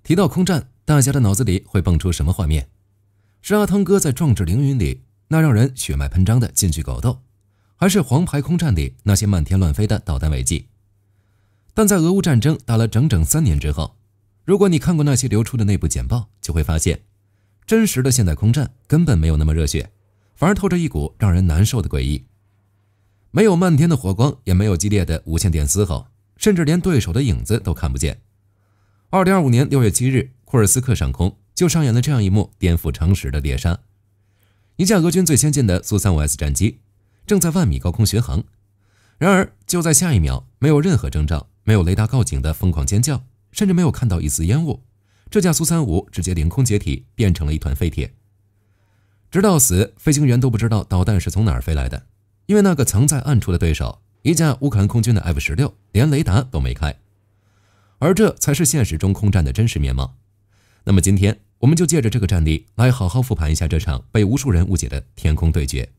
提到空戰，大家的腦子裡會蹦出什麼畫面？是阿湯哥在壯志凌雲裡那讓人血脈噴張的近距狗鬥，還是黃牌空戰裡那些漫天亂飛的導彈尾跡？但在俄烏戰爭打了整整3年之後，如果你看過那些流出的內部簡報，就會發現，真實的現代空戰根本沒有那麼熱血，反而透着一股讓人難受的詭異。沒有漫天的火光，也沒有激烈的無線電嘶吼，甚至連對手的影子都看不見。2025年6月7日，庫爾斯克上空就上演了這樣一幕顛覆常識的獵殺。一架俄軍最先進的蘇 35S 戰機正在1萬米高空巡航，然而就在下一秒，沒有任何徵兆，沒有雷達告警的瘋狂尖叫，甚至沒有看到一絲煙霧，這架蘇35直接凌空解體，變成了一團廢鐵。直到死，飛行員都不知道導彈是從哪兒飛來的，因為那個藏在暗處的對手，一架烏克蘭空軍的 F-16，連雷達都沒開。而這才是現實中空戰的真實面貌。那麼今天，我們就借着這個戰例來好好復盤一下這場被無數人誤解的天空對決，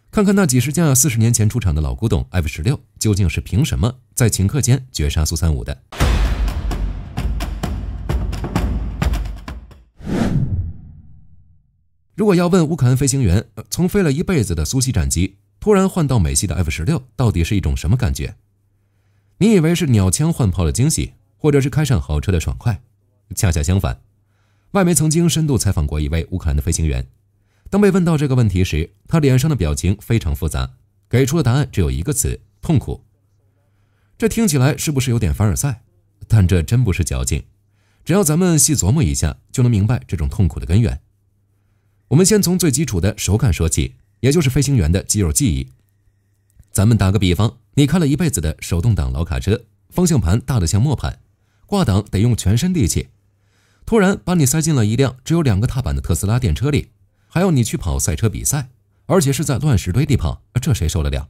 看看那幾十架40年前出廠的老古董 F-16究竟是憑什麼在顷刻間絕殺蘇35的。如果要問烏克蘭飛行員，從飛了一輩子的蘇系戰機突然換到美系的 F-16到底是一種什麼感覺？你以為是鳥槍換炮的驚喜，或者是開上好車的爽快？恰恰相反，外媒曾經深度採訪過一位烏克蘭的飛行員，當被問到這個問題時，他臉上的表情非常複雜，給出的答案只有一個詞：痛苦。這聽起來是不是有點凡爾賽？但這真不是矯情，只要咱們細琢磨一下，就能明白這種痛苦的根源。我們先從最基礎的手感說起，也就是飛行員的肌肉記憶。咱們打個比方，你開了一輩子的手動擋老卡車，方向盤大得像磨盤，掛檔得用全身力氣，突然把你塞進了一輛只有2個踏板的特斯拉電車裡，還要你去跑賽車比賽，而且是在亂石堆地跑，這誰受得了？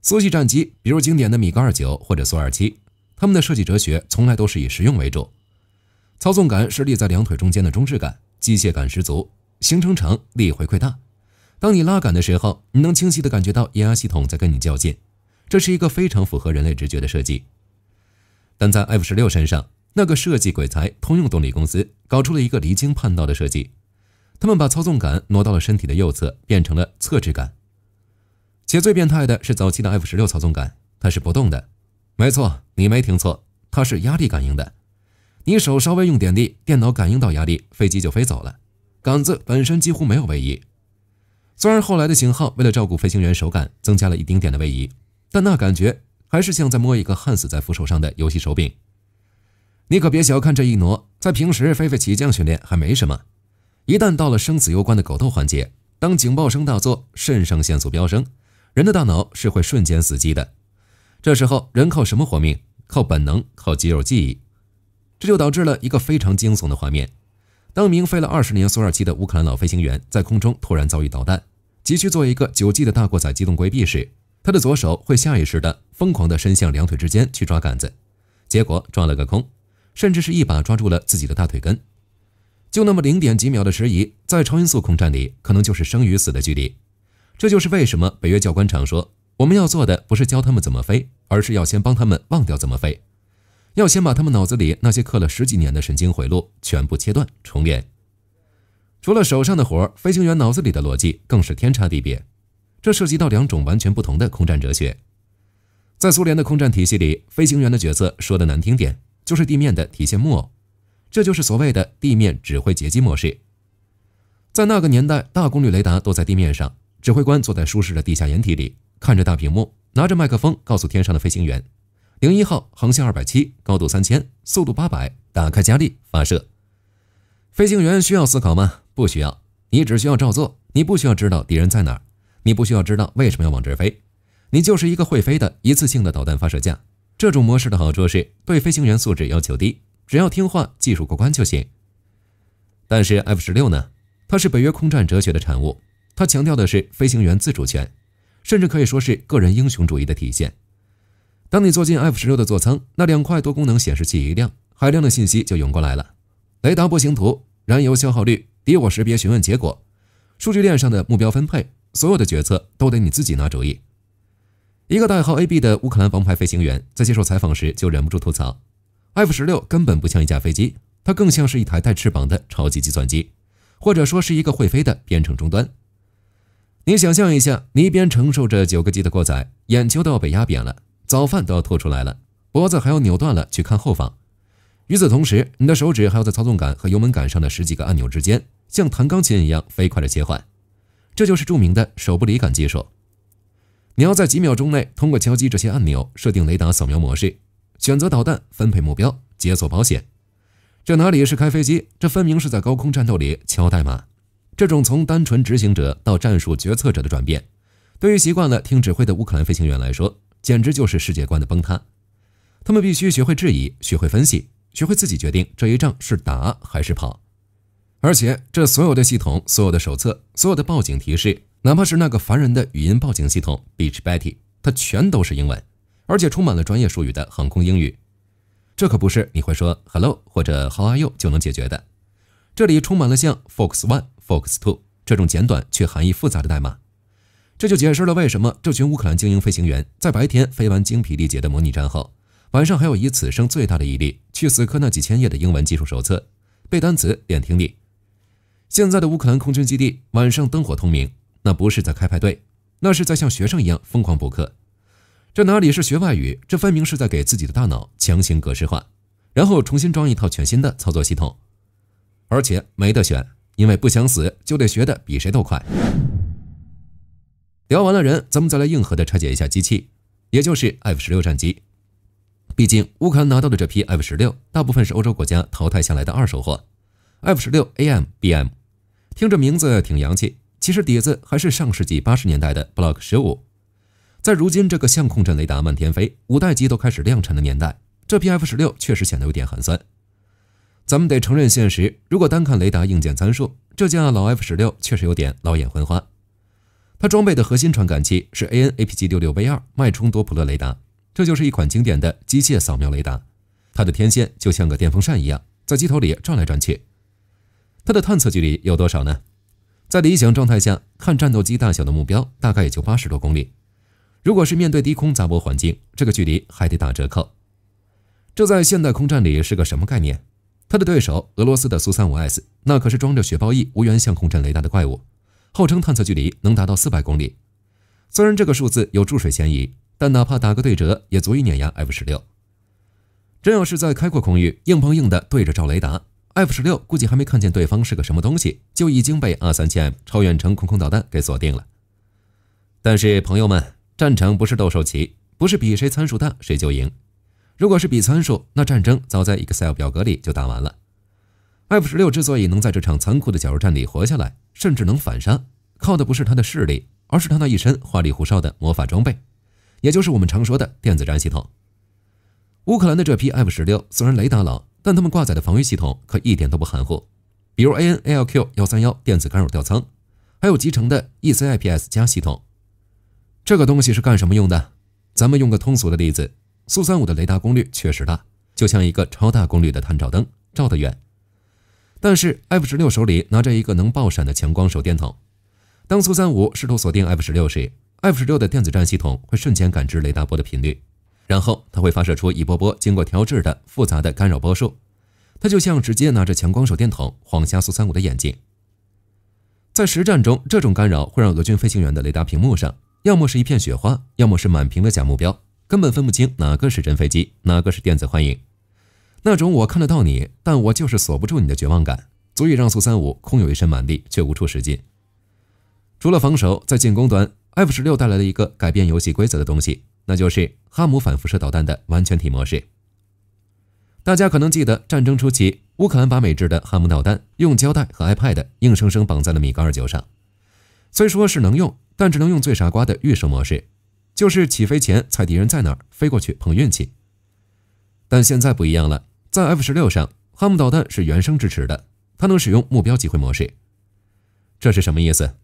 蘇系戰機，比如經典的米格29或者蘇27，他們的設計哲學從來都是以實用為主，操縱感是立在2腿中間的中置感，機械感十足，行程長，力回饋大。當你拉桿的時候，你能清晰地感覺到液压系統在跟你较劲，這是一個非常符合人類直覺的設計。但在 F-16 身上，那個設計鬼才通用動力公司搞出了一個離經叛道的設計，他們把操縱桿挪到了身體的右側，變成了側置桿。且最變態的是早期的 F-16 操縱桿，它是不動的。沒錯，你沒聽錯，它是壓力感應的。你手稍微用點力，電腦感應到壓力，飛機就飛走了。桿子本身幾乎沒有位移。雖然後來的型號為了照顧飛行員手感增加了一丁點的位移，但那感覺還是像在摸一個焊死在扶手上的游戲手柄。你可別小看這一挪，在平時飛起降訓練還沒什麼，一旦到了生死攸關的狗鬥環節，當警報聲大作，腎上腺素飆升，人的大腦是會瞬間死機的。這時候人靠什麼活命？靠本能，靠肌肉記憶。這就導致了一個非常驚悚的畫面。當一名飛了20年蘇27的烏克蘭老飛行員在空中突然遭遇導彈，急需做一個9G 的大過載機動規避時，他的左手會下意識地瘋狂地伸向2腿之間去抓桿子，結果抓了個空，甚至是一把抓住了自己的大腿根。就那麼0點幾秒的時移，在超音速空戰裡可能就是生與死的距離。這就是為什麼北約教官常說，我們要做的不是教他們怎麼飛，而是要先幫他們忘掉怎麼飛。要先把他們腦子裡那些刻了10幾年的神經回路全部切斷重練。除了手上的活，飛行員腦子裡的邏輯更是天差地別。這涉及到2種完全不同的空戰哲學。在蘇聯的空戰體系裡，飛行員的角色說的難聽點，就是地面的提線木偶，這就是所謂的地面指揮截擊模式。在那個年代，大功率雷達都在地面上，指揮官坐在舒適的地下掩體裡，看着大屏幕，拿着麥克風告訴天上的飛行員：01號航向270，高度3000，速度800，打開加力，發射。飛行員需要思考嗎？不需要，你只需要照做。你不需要知道敌人在哪儿，你不需要知道為什麼要往这兒飛，你就是一個會飛的一次性的導彈發射架。這種模式的好處是對飛行員素質要求低，只要聽話，技術過關就行。但是 F-16 呢？它是北約空戰哲學的產物，它強調的是飛行員自主權，甚至可以說是個人英雄主義的體現。當你坐進 F-16 的座艙，那2塊多功能顯示器一亮，海量的信息就湧過來了。雷達波形圖、燃油消耗率、敌我識別詢問結果、數據鏈上的目標分配，所有的決策都得你自己拿主意。一個代號 AB 的烏克蘭王牌飛行員在接受採訪時就忍不住吐槽 F-16根本不像一架飛機，它更像是一台带翅膀的超级計算机，或者說是一个會飛的編程終端。你想象一下，你一邊承受着9個 G 的過載，眼球都要被壓扁了，早飯都要吐出來了，脖子還要扭斷了去看後方。與此同時，你的手指還要在操縱桿和油門桿上的10幾個按鈕之間，像彈鋼琴一樣飛快地切換。這就是著名的手不離桿技術。你要在幾秒鐘內通過敲擊這些按鈕，設定雷達掃描模式，選擇導彈，分配目標，解鎖保險。這哪裡是開飛機，這分明是在高空戰鬥裡敲代碼。這種從單純執行者到戰術決策者的轉變，對於習慣了聽指揮的烏克蘭飛行員來說，簡直就是世界觀的崩塌。他們必須學會質疑，學會分析，學會自己決定這一仗是打還是跑。而且這所有的系統，所有的手冊，所有的報警提示，哪怕是那個煩人的語音報警系統 Beach Betty， 它全都是英文，而且充滿了專業術語的航空英語。這可不是你會說 Hello 或者 How are you 就能解決的。這裡充滿了像 Fox 1、Fox 2這種簡短卻含義複雜的代碼。這就解釋了為什麼這群烏克蘭精英飛行員在白天飛完精疲力竭的模擬戰後，晚上還要以此生最大的毅力去死磕那幾千頁的英文技術手冊，背單詞、練聽力。現在的烏克蘭空軍基地晚上燈火通明，那不是在開派對，那是在像學生一樣瘋狂補課。這哪裡是學外語，這分明是在給自己的大腦強行格式化，然後重新裝一套全新的操作系統。而且沒得選，因為不想死就得學得比誰都快。聊完了人，咱們再來硬核的拆解一下機器，也就是 F-16戰機。畢竟烏克蘭拿到的這批 F-16大部分是歐洲國家淘汰下來的二手貨。F-16 AM/BM 聽着名字挺洋氣，其實底子還是上世紀80年代的 Block 15。在如今這個相控陣雷達漫天飛，5代機都開始量產的年代，這批 F-16確實顯得有點寒酸。咱們得承認現實，如果單看雷達硬件參數，這架老 F-16確實有點老眼昏花。它裝備的核心傳感器是 AN/APG-66V2 脈衝多普勒雷達，這就是一款經典的機械掃描雷達。它的天線就像個電風扇一樣，在機頭裡轉來轉去。它的探測距離有多少呢？在理想狀態下，看戰鬥機大小的目標大概也就80多公里。如果是面對低空雜波環境，這個距離還得打折扣。這在現代空戰裡是個什麼概念？他的對手俄羅斯的蘇 35S 那可是裝着血豹翼無源相控陣雷達的怪物，號稱探測距離能達到400公里。雖然這個數字有注水嫌疑，但哪怕打個對折也足以碾壓 F-16。真要是在開闊空域硬碰硬的對着照雷達， F-16估計還沒看見對方是個什麼東西，就已經被 A-37M 超遠程空空導彈給鎖定了。但是朋友們，戰場不是鬥獸棋，不是比誰參數大誰就贏。如果是比參數，那戰爭早在 Excel 表格裡就打完了。F-16之所以能在這場殘酷的角肉戰裡活下來，甚至能反殺，靠的不是他的勢力，而是他那一身花裡胡哨的魔法裝備，也就是我們常說的電子戰系統。烏克蘭的這批 F-16雖然雷達老，但他們掛載的防禦系統可一點都不含糊，比如 AN/ALQ-131電子干擾吊艙，還有集成的 ECIPS+ 系統。這個東西是幹什麼用的？咱們用個通俗的例子，蘇35的雷達功率確實大，就像一個超大功率的探照燈，照得遠。但是 F-16手裡拿着一個能爆閃的強光手電筒，當蘇35試圖鎖定 F-16時， F-16的電子戰系統會瞬間感知雷達波的頻率，然後它會發射出一波波經過調制的複雜的干擾波束，它就像直接拿着強光手電筒晃瞎蘇35的眼睛。在實戰中，這種干擾會讓俄軍飛行員的雷達屏幕上要麼是一片雪花，要麼是滿屏的假目標，根本分不清哪個是真飛機，哪個是電子幻影。那種我看得到你，但我就是鎖不住你的絕望感，足以讓蘇35空有一身蠻力，卻無處使勁。除了防守，在進攻端 ，F-16帶來了一個改變遊戲規則的東西，那就是哈姆反輻射導彈的完全體模式。大家可能記得戰爭初期，烏克蘭把美制的哈姆導彈用膠帶和 iPad 硬生生綁在了米格29上。雖說是能用，但只能用最傻瓜的預設模式，就是起飛前猜敵人在哪兒，飛過去碰運氣。但現在不一樣了，在 F-16上，哈姆導彈是原生支持的，它能使用目標擊毀模式。這是什麼意思？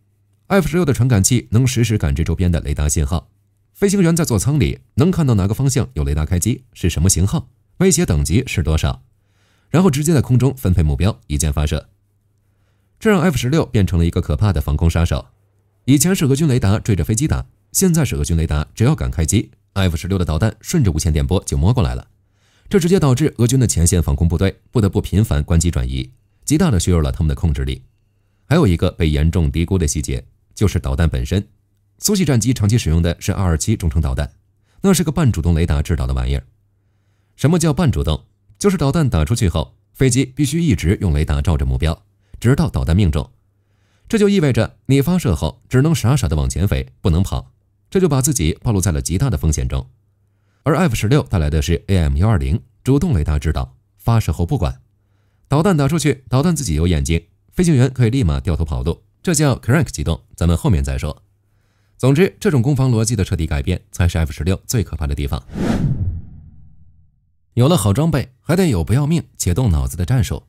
F-16的傳感器能實時感知周邊的雷達信號，飛行員在座艙裡能看到哪個方向有雷達開機，是什麼型號，威脅等級是多少，然後直接在空中分配目標，一箭發射。這讓 F-16變成了一個可怕的防空殺手。以前是俄軍雷達追着飛機打，現在是俄軍雷達只要敢開機， F-16的導彈順着無線電波就摸過來了，這直接導致俄軍的前線防空部隊不得不頻繁關機轉移，極大地削弱了他們的控制力。還有一個被嚴重低估的細節，就是導彈本身。蘇系戰機長期使用的是227中程導彈，那是個半主動雷達制導的玩意兒。什麼叫半主動？就是導彈打出去後，飛機必須一直用雷達照着目標，直到導彈命中。這就意味着你發射後只能傻傻地往前飛，不能跑，這就把自己暴露在了極大的風險中。而 F-16 帶來的是 AM-120 主動雷達制導，發射後不管，導彈打出去，導彈自己有眼睛，飛行員可以立馬掉頭跑路，這叫 crank 機動，咱們後面再說。總之，這種攻防邏輯的徹底改变才是 F-16 最可怕的地方。有了好裝備，還得有不要命且動腦子的戰術。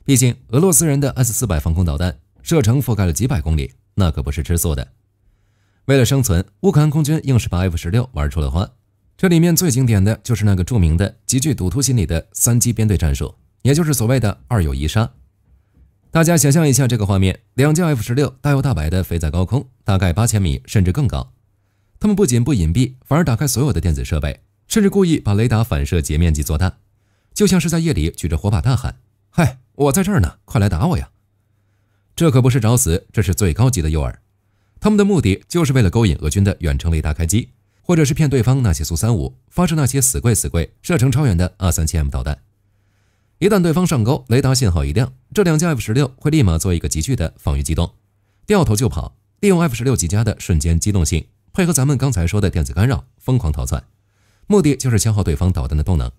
畢竟俄羅斯人的 S-400 防空導彈射程覆蓋了幾百公里，那可不是吃素的。為了生存，烏克蘭空軍硬是把 F-16 玩出了花。這裡面最經典的就是那個著名的、極具賭徒心理的3機編隊戰術，也就是所謂的2有1殺。大家想象一下這個畫面，2架 F-16 大搖大擺地飛在高空，大概8000米甚至更高。他們不僅不隱蔽，反而打開所有的電子設備，甚至故意把雷達反射截面積做大，就像是在夜裡舉着火把大喊：“嗨，我在這兒呢，快來打我呀！”這可不是找死，這是最高級的誘餌。他們的目的就是為了勾引俄軍的遠程雷達開機，或者是騙對方那些蘇-35發射那些死貴射程超遠的 A37M 導彈。一旦對方上鈎，雷達信號一亮，這2架 F-16 會立馬做一個急劇的防禦機動，掉頭就跑，利用 F-16 極佳的瞬間機动性，配合咱們剛才說的電子干擾，瘋狂逃竄，目的就是消耗對方導彈的動能。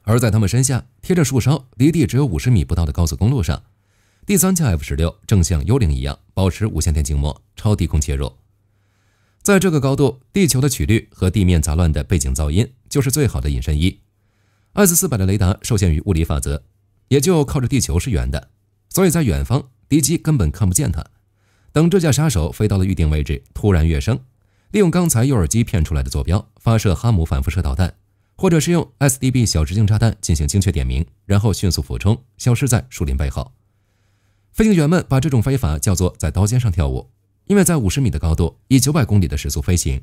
而在他們身下，貼着樹梢，離地只有50米不到的高速公路上，第3架 F-16 正像幽靈一樣保持無線電靜默，超低空切入。在這個高度，地球的曲率和地面雜亂的背景噪音就是最好的隱身衣。S-400 的雷達受限於物理法則，也就靠着地球是圆的，所以在遠方敵機根本看不見它。等這架殺手飛到了預定位置，突然躍升，利用剛才誘餌機騙出來的坐標發射哈姆反輻射導彈，或者是用 SDB 小直徑炸彈進行精確點名，然後迅速俯衝，消失在樹林背後。飛行員們把這種飛法叫做在刀尖上跳舞，因為在50米的高度，以900公里的時速飛行，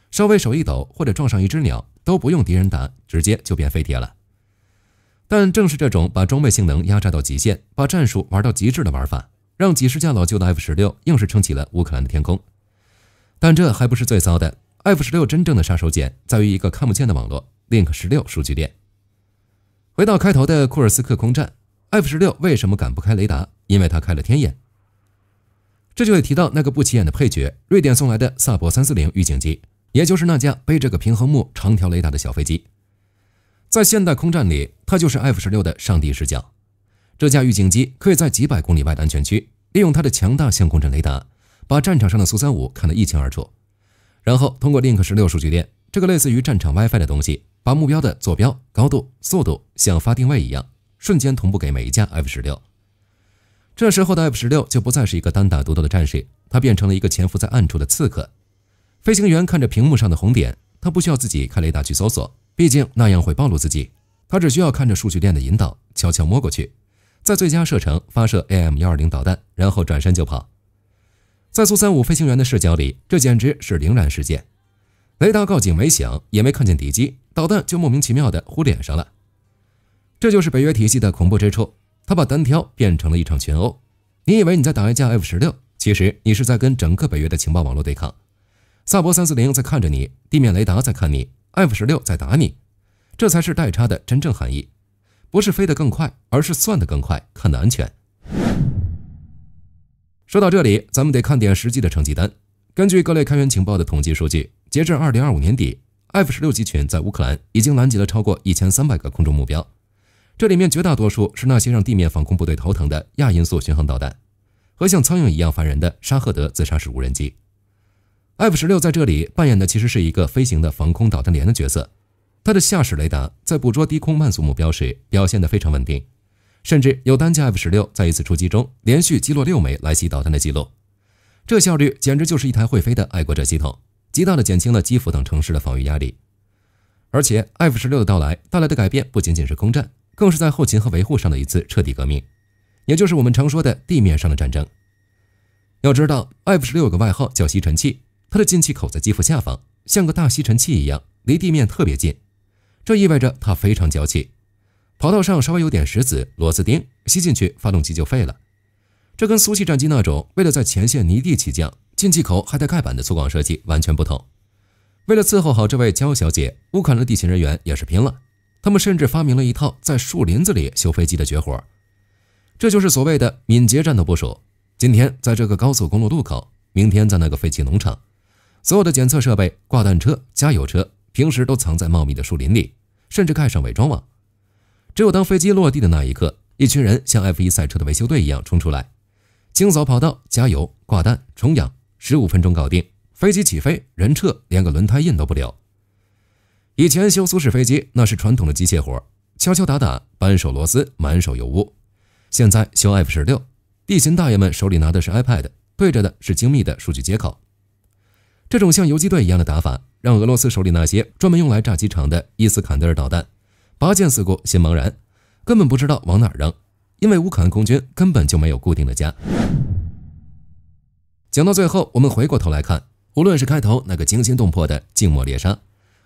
稍微手一抖或者撞上一只鳥，都不用敌人打，直接就变废鐵了。但正是這種把裝備性能壓榨到極限，把戰術玩到極致的玩法，讓幾十架老舊的 F-16 硬是撐起了烏克蘭的天空。但這還不是最糟的， F-16 真正的殺手鐧在於一個看不見的網絡 Link 16數據鏈。回到開頭的庫爾斯克空戰， F-16 為什麼敢不開雷達？因為它開了天眼。這就得提到那個不起眼的配角，瑞典送來的薩博340預警機，也就是那架背着個平衡木長條雷達的小飛機。在現代空戰裡，它就是 F-16 的上帝視角。這架預警機可以在幾百公里外的安全區，利用它的強大相控陣雷達，把戰場上的蘇-35看得一清二楚，然後通過 Link 16數據鏈，這個類似於戰場 WiFi 的東西，把目標的坐標、高度、速度像發定位一樣，瞬間同步給每一架 F-16。這時候的 F-16 就不再是一個單打獨鬥的戰士，它變成了一個潛伏在暗處的刺客。飛行員看着屏幕上的紅點，他不需要自己開雷達去搜索，畢竟那樣會暴露自己，他只需要看着数据鏈的引導，悄悄摸過去，在最佳射程發射 AM-120 導彈，然後轉身就跑。在蘇-35飛行員的視角裡，這簡直是靈然事件。雷達告警沒響，也沒看見敵機，導彈就莫名其妙地呼臉上了。這就是北約體系的恐怖之處，它把單挑變成了一場群毆。你以為你在打一架 F-16，其實你是在跟整個北約的情報網絡对抗。薩博340在看着你，地面雷達在看你， F-16 在打你，這才是代差的真正含義，不是飛得更快，而是算得更快，看得安全。說到這裡，咱們得看點實際的成績單。根據各類開源情報的統計數據，截至2025年底， F-16 集群在烏克蘭已經攔截了超過1300個空中目標，這裡面絕大多數是那些讓地面防空部隊頭疼的亞音速巡航導彈和像蒼蠅一樣煩人的沙赫德自殺式無人機。F-16 在這裡扮演的其實是一個飛行的防空導彈連的角色，它的下視雷達在捕捉低空慢速目標時表現得非常穩定，甚至有單架 F-16 在一次出擊中連續擊落6枚来袭導彈的記錄。這效率簡直就是一台會飛的愛國者系統，極大地減輕了基輔等城市的防禦壓力。而且 F-16 的到來帶來的改變不僅僅是空戰，更是在後勤和維護上的一次徹底革命，也就是我們常說的地面上的戰爭。要知道 F-16 有個外號叫吸尘器，它的进气口在机腹下方，像個大吸尘器一樣，離地面特別近。這意味着它非常嬌氣，跑道上稍微有點石子、螺絲釘，吸進去發動机就廢了。這跟蘇系戰機那種為了在前線泥地起降，进气口还带蓋板的粗獷設計完全不同。為了伺候好這位嬌小姐，烏克蘭的地勤人員也是拼了，他們甚至發明了一套在樹林子裡修飛機的絕活。這就是所謂的敏捷戰鬥部署。今天在這個高速公路路口，明天在那個廢棄農場，所有的檢測設備、掛彈車、加油車平時都藏在茂密的樹林裡，甚至蓋上偽裝網。只有當飛機落地的那一刻，一群人像 F1 賽車的維修隊一樣衝出來，清掃跑道、加油、掛彈、重氧，15分鐘搞定，飛機起飛，人撤，連個輪胎印都不留。以前修蘇式飛機那是傳統的機械活，敲敲打打，扳手螺絲，满手油污。現在修 F-16，地勤大爺們手裡拿的是 iPad， 对着的是精密的数據接口。這種像游擊隊一樣的打法，讓俄羅斯手裡那些專門用來炸機場的伊斯坎德爾導彈拔劍四顧，心茫然，根本不知道往哪兒扔，因為烏克蘭空軍根本就沒有固定的家。講到最後，我們回過頭來看，無論是開頭那個驚心動魄的靜默獵殺，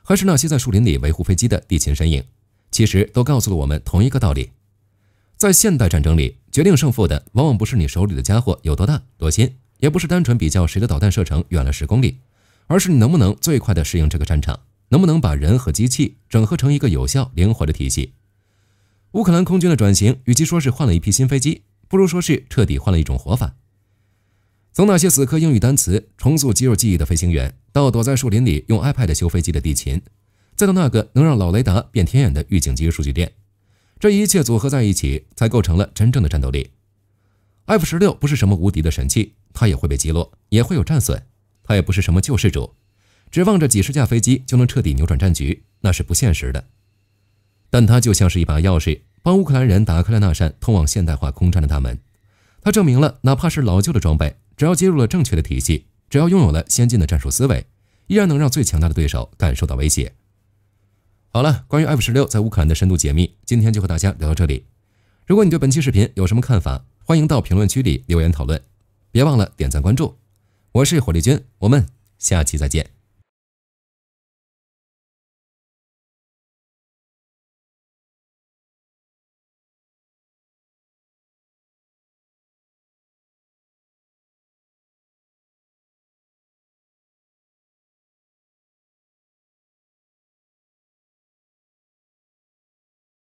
還是那些在樹林裡維護飛機的地勤身影，其實都告訴了我們同一個道理。在現代戰爭裡，決定勝負的往往不是你手裡的家伙有多大多新，也不是單純比較誰的導彈射程遠了10公里，而是你能不能最快地適應這個戰場，能不能把人和機器整合成一個有效靈活的體系。烏克蘭空軍的轉型，與其說是換了一批新飛機，不如說是徹底換了一種活法。從那些死磕英語單詞、重塑肌肉記憶的飛行員，到躲在樹林裡用 iPad 修飛機的地勤，再到那個能讓老雷達变天眼的預警機數據鏈，這一切組合在一起，才構成了真正的戰鬥力。F-16不是什麼無敵的神器，它也會被擊落，也會有戰損。它也不是什麼救世主，指望着幾十架飛機就能徹底扭轉戰局，那是不現實的。但它就像是一把鑰匙，幫烏克蘭人打開了那扇通往現代化空戰的大門。它證明了，哪怕是老舊的裝備，只要接入了正確的體系，只要擁有了先進的戰術思維，依然能讓最強大的對手感受到威脅。好了，關於 F-16在烏克蘭的深度解密，今天就和大家聊到這裡。如果你對本期視頻有什麼看法，歡迎到評論區裡留言討論，別忘了點讚關注。我是火力軍，我們下期再見。